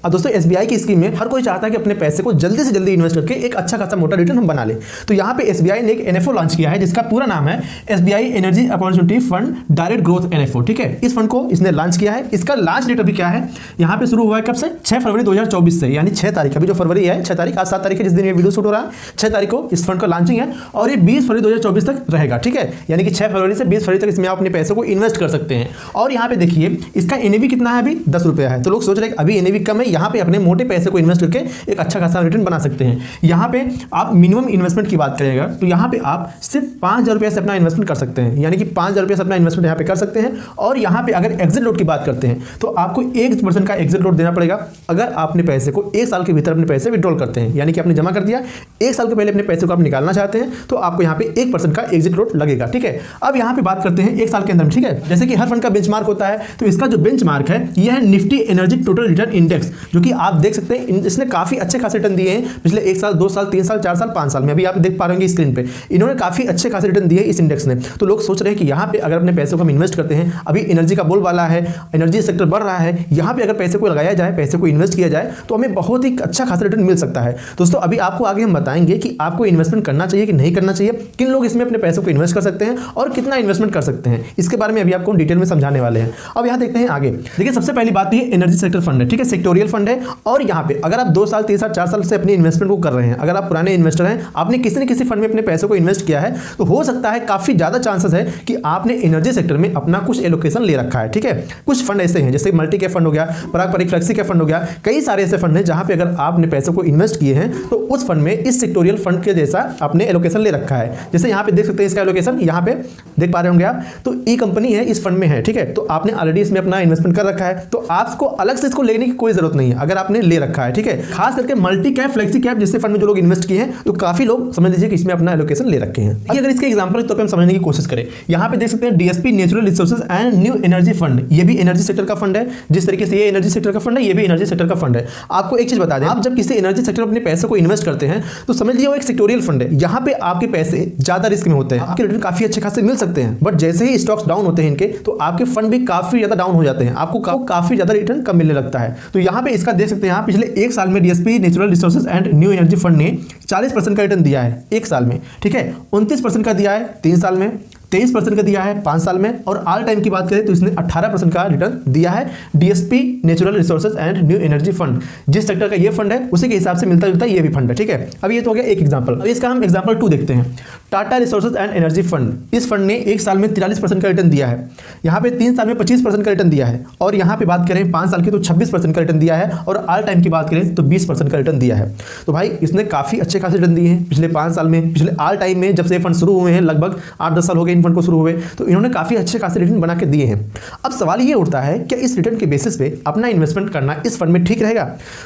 अब दोस्तों एसबीआई की स्कीम में हर कोई चाहता है कि अपने पैसे को जल्दी से जल्दी इन्वेस्ट करके एक अच्छा खासा मोटा रिटर्न हम बना ले। तो यहाँ पे एसबीआई ने एक एनएफओ लॉन्च किया है जिसका पूरा नाम है SBI energy opportunity fund direct growth NFO. ठीक है, इस फंड को इसने लॉन्च किया है। इसका लास्ट डेट अभी क्या है, यहाँ पे शुरू हुआ है कब से, 6 फरवरी 2024 से, यानी 6 तारीख, अभी जो फरवरी है 6 तारीख, आज 7 तारीख है जिस दिन ये वीडियो शूट हो रहा है, 6 तारीख को इस फंड का लॉन्चिंग है और ये 20 फरवरी 2024 तक रहेगा। ठीक है, यानी कि 6 फरवरी से 20 फरवरी तक इसमें आप अपने पैसे को इन्वेस्ट कर सकते हैं। और यहाँ पे देखिए इसका एनएवी कितना है, अभी 10 रुपया है। तो लोग सोच रहे हैं अभी एनएवी कम है, यहाँ पे अपने मोटे पैसे को इन्वेस्ट करके एक अच्छा खासा रिटर्न बना सकते हैं। यहाँ पे आप मिनिमम इन्वेस्टमेंट की बात करेंगे तो यहाँ पे आप सिर्फ 5,000 रुपये से अपना इन्वेस्टमेंट कर सकते हैं, यानी कि 5,000 रुपये से अपना इन्वेस्टमेंट यहाँ पे कर सकते हैं। और यहाँ पे अगर एग्जिट लोड की बात करते हैं तो आपको 1% का एग्जिट लोड देना पड़ेगा अगर आप अपने पैसे को 1 साल के भीतर अपने पैसे विड्रॉल करते हैं, यानी कि आपने जमा कर दिया 1 साल के पहले अपने पैसे को आप निकालना चाहते हैं तो आपको यहाँ पे 1% का एग्जिट लोड लगेगा। ठीक है, अब यहाँ पे बात करते हैं 1 साल के अंदर। ठीक है, जैसे कि हर फंड का बेंचमार्क होता है तो इसका जो बेंचमार्क है यह है Nifty energy total return index, जो कि आप देख सकते हैं इसने काफी अच्छे खासे रिटर्न दिए हैं पिछले 1 साल 2 साल 3 साल 4 साल 5 साल में। अभी आप देख पा रहे होंगे स्क्रीन पे इन्होंने काफी अच्छे खासे रिटर्न दिए इस इंडेक्स ने। तो लोग सोच रहे हैं कि यहाँ पे अगर अपने पैसे को हम इन्वेस्ट करते हैं, अभी एनर्जी का बोलबाला है, एनर्जी सेक्टर बढ़ रहा है, यहाँ पे अगर पैसे को लगाया जाए, पैसे को इन्वेस्ट किया जाए तो हमें बहुत ही अच्छा खासा रिटर्न मिल सकता है। दोस्तों अभी आपको आगे हम बताएंगे कि आपको इन्वेस्टमेंट करना चाहिए कि नहीं करना चाहिए, किन लोग इसमें अपने पैसे को इन्वेस्ट कर सकते हैं और कितना इन्वेस्टमेंट कर सकते हैं, इसके बारे में अभी आपको डिटेल में समझाने वाले हैं। अब यहाँ देखते हैं आगे। देखिए सबसे पहली बात ये एनर्जी सेक्टर फंड है। ठीक है, सेक्टोरियल फंड है और यहाँ पे अगर आप 2 साल 3 साल 4 साल से अपनी इन्वेस्टमेंट को कर रहे हैं, अगर आप पुराने इन्वेस्टर हैं, आपने किसी न किसी फंड में अपने पैसे को इन्वेस्ट किया है तो हो सकता है काफी ज्यादा चांसेस है कि आपने एनर्जी सेक्टर में अपना कुछ एलोकेशन ले रखा है। ठीक है, कुछ फंड ऐसे हैं जैसे मल्टी कैप फंड हो गया, पराग फ्लेक्सी कैप फंड हो गया, कई सारे ऐसे फंड हैं जहां पे अगर आपने पैसे को इन्वेस्ट किए हैं तो उस फंड में इस सेक्टोरियल फंड के जैसा आपने एलोकेशन ले रखा है। जैसे यहाँ पे देख सकते हैं इसका एलोकेशन, यहाँ पे देख पा रहे होंगे आप, तो ई कंपनी है इस फंड में है। ठीक है, तो आपने ऑलरेडी इसमें अपना इन्वेस्टमेंट कर रखा है तो आपको अलग से इसको लेने की कोई जरूरत नहीं है अगर आपने ले रखा है। ठीक है, खास करके मल्टी कैप फ्लेक्सी कैप जैसे फंड में जो लोग इन्वेस्ट किए हैं तो काफी लोग समझ लीजिए कि इसमें अपना एलोकेशन ले रखे हैं। अगर इसके एग्जांपल के तौर पे हम समझने की कोशिश करें, यहाँ पे देख सकते हैं DSP natural resources and new energy fund, ये भी एनर्जी सेक्टर का फंड है। जिस तरीके से ये एनर्जी सेक्टर का फंड है ये भी एनर्जी सेक्टर का फंड है। आपको एक चीज बता दें, आप जब किसी एनर्जी सेक्टर में अपने पैसे को इन्वेस्ट करते हैं तो समझ लीजिए वो एक सेक्टोरियल फंड है, यहाँ पे आपके पैसे ज्यादा रिस्क में होते हैं, आपके रिटर्न काफी अच्छे खासे मिल सकते हैं, बट जैसे ही स्टॉक्स डाउन होते हैं इनके तो आपके फंड भी काफी ज्यादा डाउन हो जाते हैं, आपको काफी ज्यादा रिटर्न कम मिलने लगता है। तो यहाँ पे इसका देख सकते हैं आप, पिछले 1 साल में DSP natural resources and new energy fund ने 40% का रिटर्न दिया है 1 साल में। ठीक है, 29% का दिया है 3 साल में, 23% का दिया है 5 साल में और ऑल टाइम की बात करें तो इसने 18% का रिटर्न दिया है DSP natural resources and new energy fund. जिस सेक्टर का ये फंड है उसी के हिसाब से मिलता जुलता ये भी फंड है। ठीक है, अब ये तो हो गया एक एग्जांपल। अब इसका हम एग्जांपल 2 देखते हैं, Tata resources and energy fund. इस फंड ने 1 साल में 43% का रिटर्न दिया है, यहाँ पे 3 साल में 25% का रिटर्न दिया है और यहाँ पे बात करें 5 साल की तो 26% का रिटर्न दिया है और ऑल टाइम की बात करें तो 20% का रिटर्न दिया है। तो भाई इसने काफी अच्छे खासे रिटर्न दिए हैं पिछले 5 साल में, पिछले ऑल टाइम में जब से फंड शुरू हुए हैं, लगभग 8-10 साल हो गए इन फंड को शुरू हुए, तो इन्होंने काफी अच्छे खासे रिटर्न बना के दिए हैं। अब सवाल ये उठता है क्या इस रिटर्न के बेसिस पे अपना इन्वेस्टमेंट करना इस फंड में ठीक रहेगा?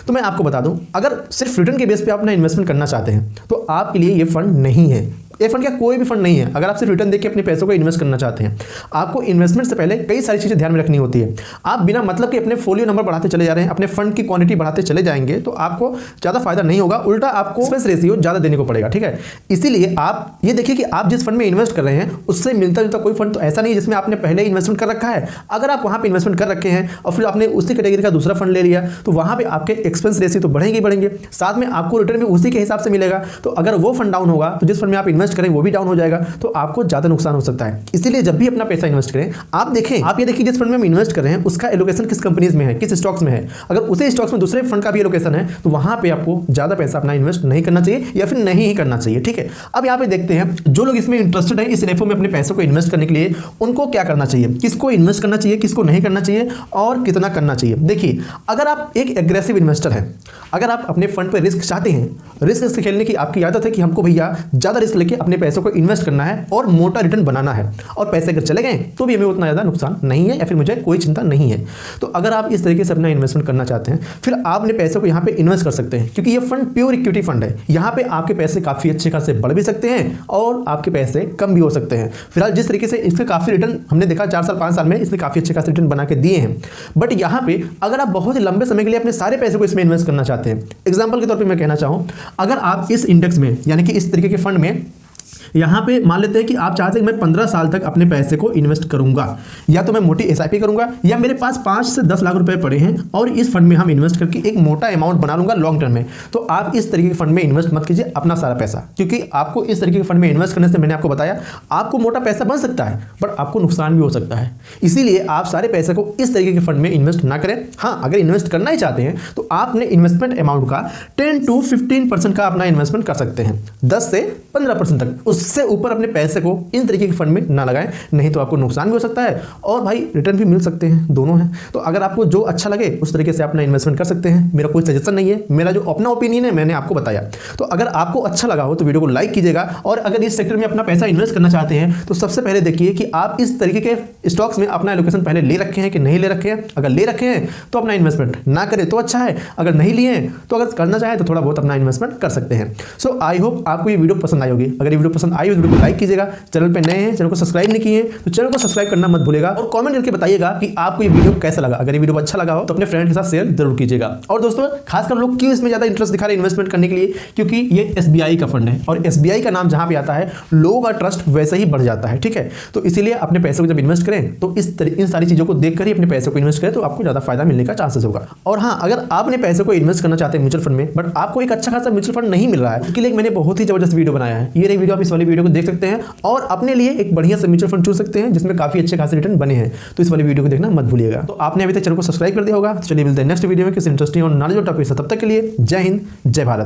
तो मैं आपको बता दूं, अगर सिर्फ रिटर्न के बेस पे अपना इन्वेस्टमेंट करना चाहते हैं तो आपके लिए ये फंड नहीं है। ये फंड क्या कोई भी फंड नहीं है। अगर आप सिर्फ रिटर्न देके अपने पैसों को इन्वेस्ट करना चाहते हैं, आपको इन्वेस्टमेंट से पहले कई सारी चीजें ध्यान में रखनी होती है। आप बिना मतलब के अपने फोलियो नंबर बढ़ाते चले जा रहे हैं, अपने फंड की क्वांटिटी बढ़ाते चले जाएंगे तो आपको ज्यादा फायदा नहीं होगा, उल्टा आपको एक्सपेंस रेशियो ज्यादा देने को पड़ेगा। ठीक है, इसीलिए आप ये देखिए कि आप जिस फंड में इन्वेस्ट कर रहे हैं उससे मिलता जुलता कोई फंड तो ऐसा नहीं है जिसमें आपने पहले इन्वेस्टमेंट कर रखा है। अगर आप वहां पर इन्वेस्टमेंट कर रखे हैं और फिर आपने उसी कैटेगरी का दूसरा फंड ले लिया तो वहां पर आपके एक्सपेंस रेशियो तो बढ़ेंगे बढ़ेंगे, साथ में आपको रिटर्न भी उसी के हिसाब से मिलेगा। तो अगर वो फंड डाउन होगा तो जिस फंड में आप इन्वेस्ट करें वो भी डाउन हो जाएगा, तो आपको ज्यादा नुकसान हो सकता है। इसीलिए जब भी अपना पैसा इन्वेस्ट करें आप देखें, आप ये देखिए जिस फंड में हम इन्वेस्ट कर रहे हैं उसका एलोकेशन किस कंपनीज में है, किस स्टॉक्स में है। अगर उसे स्टॉक्स में दूसरे फंड का भी एलोकेशन है तो वहां पे आपको ज्यादा पैसा अपना इन्वेस्ट नहीं करना चाहिए या फिर नहीं ही करना चाहिए। ठीक है, अब यहाँ पे देखते हैं जो लोग इसमें इंटरेस्टेड है इस एनएफओ में अपने पैसों को इन्वेस्ट करने के लिए उनको क्या करना चाहिए, किसको इन्वेस्ट करना चाहिए, किसको नहीं करना चाहिए और कितना करना चाहिए। देखिए अगर आप एक एग्रेसिव इन्वेस्टर हैं, अगर आप अपने फंड पर रिस्क चाहते हैं, रिस्क से खेलने की आपकी आदत है कि हमको भैया ज्यादा रिस्क लेके अपने पैसों को इन्वेस्ट करना है और मोटा रिटर्न बनाना है और पैसे अगर चले गए तो भी हमें उतना ज्यादा नुकसान नहीं है या फिर मुझे कोई चिंता नहीं है, तो अगर आप इस तरीके से अपना इन्वेस्टमेंट करना चाहते हैं फिर आप अपने पैसे को यहाँ पे इन्वेस्ट कर सकते हैं, क्योंकि ये फंड प्योर इक्विटी फंड है। यहाँ पे आपके पैसे काफी अच्छे खासे बढ़ भी सकते हैं और आपके पैसे कम भी हो सकते हैं। फिलहाल जिस तरीके से इसके काफी रिटर्न हमने देखा 4 साल 5 साल में इसने काफी अच्छे खासे रिटर्न बना के दिए हैं, बट यहाँ पे अगर आप बहुत ही लंबे समय के लिए अपने सारे पैसे को इसमें इन्वेस्ट करना चाहते हैं, एग्जाम्पल के तौर पर मैं कहना चाहूँ, अगर आप इस इंडेक्स में यानी कि इस तरीके के फंड में यहाँ पे मान लेते हैं कि आप चाहते हैं कि मैं 15 साल तक अपने पैसे को इन्वेस्ट करूंगा, या तो मैं मोटी एसआईपी करूंगा, या मेरे पास 5 से 10 लाख रुपए पड़े हैं और इस फंड में हम इन्वेस्ट करके एक मोटा अमाउंट बना लूंगा लॉन्ग टर्म में। तो आप इस तरीके के फंड में इन्वेस्ट मत कीजिए अपना सारा पैसा, क्योंकि आपको इस तरीके के फंड में इन्वेस्ट करने से मैंने आपको बताया आपको मोटा पैसा बन सकता है बट आपको नुकसान भी हो सकता है। इसीलिए आप सारे पैसे को इस तरीके के फंड में इन्वेस्ट ना करें। हाँ, अगर इन्वेस्ट करना ही चाहते हैं तो आप अपने इन्वेस्टमेंट अमाउंट का 10 to 15% का अपना इन्वेस्टमेंट कर सकते हैं, 10 से 15% तक। उससे ऊपर अपने पैसे को इन तरीके के फंड में ना लगाएं, नहीं तो आपको नुकसान भी हो सकता है और भाई रिटर्न भी मिल सकते हैं, दोनों हैं। तो अगर आपको जो अच्छा लगे उस तरीके से अपना इन्वेस्टमेंट कर सकते हैं। मेरा कोई सजेशन नहीं है, मेरा जो अपना ओपिनियन है मैंने आपको बताया। तो अगर आपको अच्छा लगा हो तो वीडियो को लाइक कीजिएगा, और अगर इस सेक्टर में अपना पैसा इन्वेस्ट करना चाहते हैं तो सबसे पहले देखिए कि आप इस तरीके के स्टॉक्स में अपना एलोकेशन पहले ले रखे हैं कि नहीं ले रखे हैं। अगर ले रखे हैं तो अपना इन्वेस्टमेंट ना करें तो अच्छा है, अगर नहीं लिए हैं तो अगर करना चाहे तो थोड़ा बहुत अपना इन्वेस्टमेंट कर सकते हैं। सो आई होप आपको ये वीडियो पसंद आई होगी। अगर ये वीडियो पसंद आई तो वीडियो को लाइक कीजिएगा, चैनल पे नए हैं चैनल को सब्सक्राइब नहीं किए तो चैनल को सब्सक्राइब करना मत भूलिएगा, और कमेंट करके बताइएगा कि आपको ये वीडियो कैसा लगा। अगर ये वीडियो अच्छा लगा हो तो अपने फ्रेंड के साथ शेयर जरूर कीजिएगा। और दोस्तों खासकर लोग क्यों इसमें ज्यादा इंटरेस्ट दिखा रहे हैं इन्वेस्टमेंट करने के लिए, क्योंकि ये एसबीआई का फंड है और एसबीआई का नाम जहां पे आता है लोगों का ट्रस्ट वैसे ही बढ़ जाता है। ठीक है, तो इसीलिए अपने पैसे को जब इन्वेस्ट करें तो इन सारी चीजों को देखकर ही अपने पैसे को इन्वेस्ट करें तो आपको ज्यादा फायदा मिलने का चांसेस होगा। और हाँ, अगर आप अपने पैसे को इन्वेस्ट करना चाहते हैं म्यूचुअल फंड में बट आपको एक अच्छा खासा म्यूचुअल फंड नहीं मिल रहा है, उसके लिए मैंने बहुत ही जबरदस्त वीडियो बनाया है। ये रही वीडियो, आप इस वाली वीडियो को देख सकते हैं और अपने लिए एक बढ़िया सा म्यूचुअल फंड चुन सकते हैं जिसमें काफी अच्छे खासे रिटर्न बने हैं। तो इस वाली वीडियो को देखना मत भूलिएगा। तो आपने अभी तक चैनल को सब्सक्राइब कर दिया होगा। तो चलिए मिलते हैं नेक्स्ट वीडियो में किसी इंटरेस्टिंग और नॉलेज टॉपिक से। तब तक के लिए जय हिंद, जय भारत।